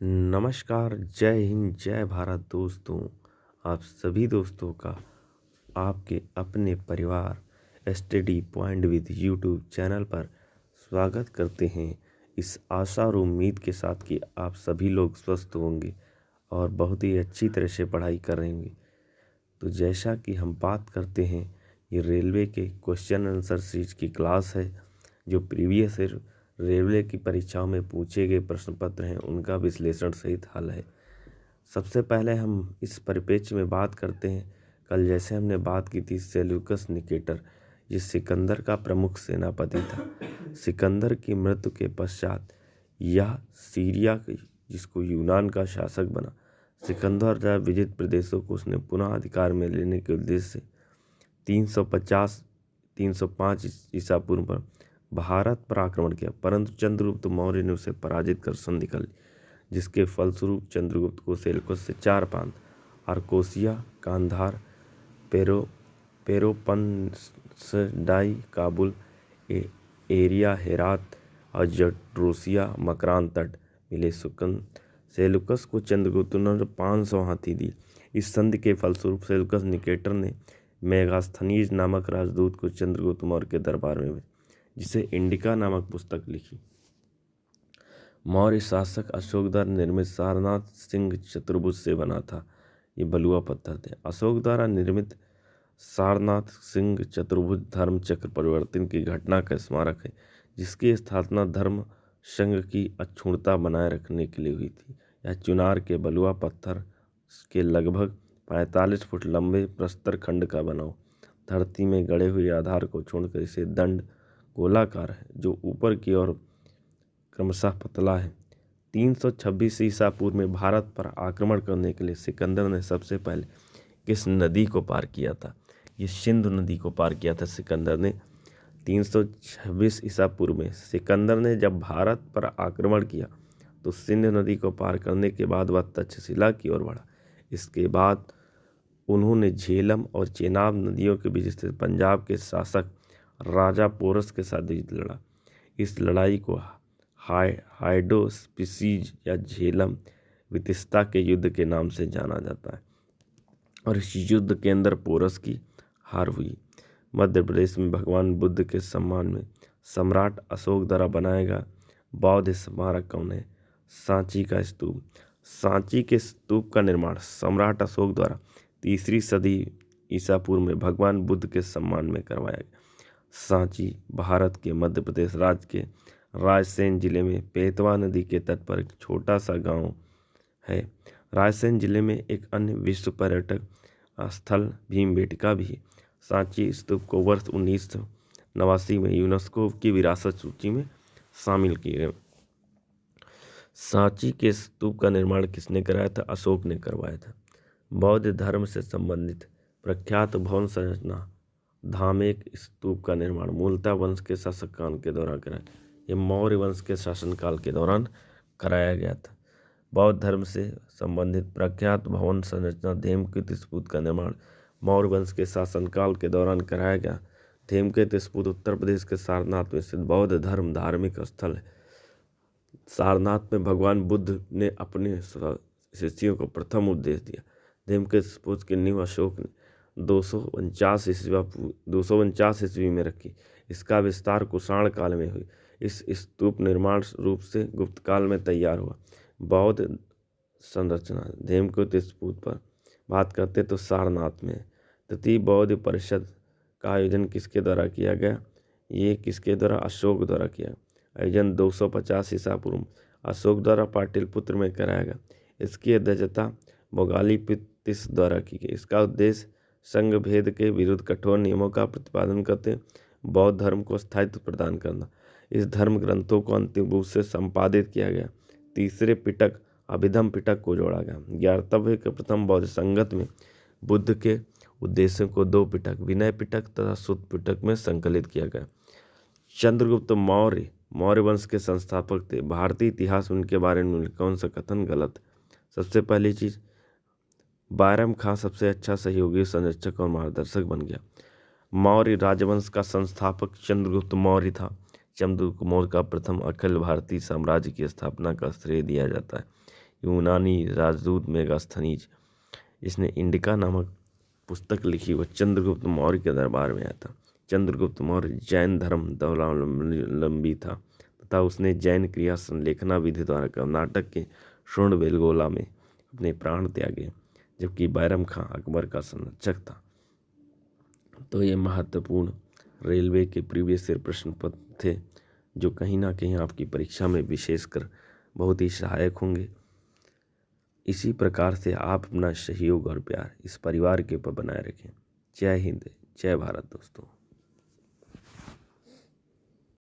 नमस्कार, जय हिंद, जय भारत दोस्तों। आप सभी दोस्तों का आपके अपने परिवार study point with YouTube channel पर स्वागत करते हैं, इस आशा और उम्मीद के साथ कि आप सभी लोग स्वस्थ होंगे और बहुत ही अच्छी तरह से पढ़ाई कर रहे होंगे। तो जैसा कि हम बात करते हैं, ये रेलवे के क्वेश्चन आंसर सीरीज की क्लास है, जो प्रीवियस ईयर रेलवे की परीक्षाओं में पूछे गए प्रश्न पत्र हैं उनका विश्लेषण सहित हल है। सबसे पहले हम इस परिप्रेक्ष्य में बात करते हैं। कल जैसे हमने बात की थी सेल्यूकस निकेटर, ये सिकंदर का प्रमुख सेनापति था। सिकंदर की मृत्यु के पश्चात यह सीरिया जिसको यूनान का शासक बना। सिकंदर द्वारा विजित प्रदेशों को उसने पुनः अधिकार में लेने के उद्देश्य से 350-305 ईसा पूर्व पर भारत पर आक्रमण किया, परंतु चंद्रगुप्त मौर्य ने उसे पराजित कर संधि कर ली, जिसके फलस्वरूप चंद्रगुप्त को सेल्यूकस से 4 प्रांत आर्कोसिया, कांधार, पेलोपॉनेसडाई, काबुल, एरिया, हेरात और जट्रोसिया मकरान तट मिले। सेल्यूकस को चंद्रगुप्त ने 500 हाथी दिए। इस संधि के फलस्वरूप सेल्यूकस निकेटर ने मेगास्थनीज नामक राजदूत को चंद्रगुप्त मौर्य के दरबार में भेजा, जिसे इंडिका नामक पुस्तक लिखी। मौर्य शासक अशोक द्वारा निर्मित सारनाथ सिंह चतुर्भुज से बना था। ये बलुआ पत्थर थे। अशोक द्वारा निर्मित सारनाथ सिंह चतुर्भुज धर्म चक्र परिवर्तन की घटना का स्मारक है, जिसकी स्थापना धर्म संघ की अक्षुण्णता बनाए रखने के लिए हुई थी। यह चुनार के बलुआ पत्थर के लगभग 45 फुट लंबे प्रस्तर खंड का बना हो, धरती में गड़े हुए आधार को छोड़कर इसे दंड गोलाकार है, जो ऊपर की ओर क्रमशः पतला है। 326 ईसा पूर्व में भारत पर आक्रमण करने के लिए सिकंदर ने सबसे पहले किस नदी को पार किया था? ये सिंधु नदी को पार किया था सिकंदर ने। 326 ईसा पूर्व में सिकंदर ने जब भारत पर आक्रमण किया तो सिंधु नदी को पार करने के बाद वह तक्षशिला की ओर बढ़ा। इसके बाद उन्होंने झेलम और चेनाब नदियों के बीच स्थित पंजाब के शासक राजा पोरस के साथ युद्ध लड़ा। इस लड़ाई को हाइड्रोस्पिसीज या झेलम वितिस्ता के युद्ध के नाम से जाना जाता है, और इस युद्ध के अंदर पोरस की हार हुई। मध्य प्रदेश में भगवान बुद्ध के सम्मान में सम्राट अशोक द्वारा बनाया गया बौद्ध स्मारक कौन है? सांची का स्तूप। सांची के स्तूप का निर्माण सम्राट अशोक द्वारा 3री सदी ईसा पूर्व में भगवान बुद्ध के सम्मान में करवाया गया। सांची भारत के मध्य प्रदेश राज्य के रायसेन जिले में बेतवा नदी के तट पर एक छोटा सा गांव है। रायसेन जिले में एक अन्य विश्व पर्यटक स्थल भीमबेटका भी है। सांची स्तूप को वर्ष 1989 में यूनेस्को की विरासत सूची में शामिल किए गए। सांची के स्तूप का निर्माण किसने कराया था? अशोक ने करवाया था। बौद्ध धर्म से संबंधित प्रख्यात भवन संरचना धामेक स्तूप का निर्माण मूलतः वंश के शासनकाल के दौरान कराया। यह मौर्य वंश के शासनकाल के दौरान कराया गया था। बौद्ध धर्म से संबंधित प्रख्यात भवन संरचना धेमकृत स्तूप का निर्माण मौर्य वंश के शासनकाल के दौरान कराया गया। धेमकृत स्तूप उत्तर प्रदेश के सारनाथ में स्थित बौद्ध धर्म धार्मिक स्थल है। सारनाथ में भगवान बुद्ध ने अपने शिष्यों को प्रथम उपदेश दिया। धेमकृत स्तूप की नींव अशोक ने 249 ईस्वी में रखी। इसका विस्तार कुषाण काल में हुई। इस स्तूप निर्माण रूप से गुप्त काल में तैयार हुआ। बौद्ध संरचना धेमकृत स्तूप पर बात करते तो सारनाथ में। तृतीय बौद्ध परिषद का आयोजन किसके द्वारा किया गया? ये किसके द्वारा? अशोक द्वारा किया। आयोजन 250 ईसा पूर्व अशोक द्वारा पाटलिपुत्र में कराया गया। इसकी अध्यक्षता मोगालीपितिस द्वारा की गई। इसका उद्देश्य संघ भेद के विरुद्ध कठोर नियमों का प्रतिपादन करते बौद्ध धर्म को स्थायित्व प्रदान करना। इस धर्म ग्रंथों को अंतिम रूप से संपादित किया गया। तीसरे पिटक अभिधम पिटक को जोड़ा गया। ज्ञातव्य के प्रथम बौद्ध संगत में बुद्ध के उद्देश्यों को 2 पिटक विनय पिटक तथा सुत्त पिटक में संकलित किया गया। चंद्रगुप्त मौर्य मौर्य वंश के संस्थापक थे। भारतीय इतिहास में उनके बारे में कौन सा कथन गलत? सबसे पहली चीज, बैरम खां सबसे अच्छा सहयोगी, संरक्षक और मार्गदर्शक बन गया। मौर्य राजवंश का संस्थापक चंद्रगुप्त मौर्य था। चंद्रगुप्त मौर्य का प्रथम अखिल भारतीय साम्राज्य की स्थापना का श्रेय दिया जाता है। यूनानी राजदूत मेगास्थनीज, इसने इंडिका नामक पुस्तक लिखी, वह चंद्रगुप्त मौर्य के दरबार में आया था। चंद्रगुप्त मौर्य जैन धर्म धर्मावलंबी था तथा उसने जैन क्रिया संलेखना विधि द्वारा कर्नाटक के श्रवणबेलगोला में अपने प्राण त्यागे, जबकि बैरम खां अकबर का संरक्षक था। तो ये महत्वपूर्ण रेलवे के प्रीवियस ईयर प्रश्न पत्र थे, जो कहीं ना कहीं आपकी परीक्षा में विशेषकर बहुत ही सहायक होंगे। इसी प्रकार से आप अपना सहयोग और प्यार इस परिवार के ऊपर बनाए रखें। जय हिंद, जय भारत दोस्तों।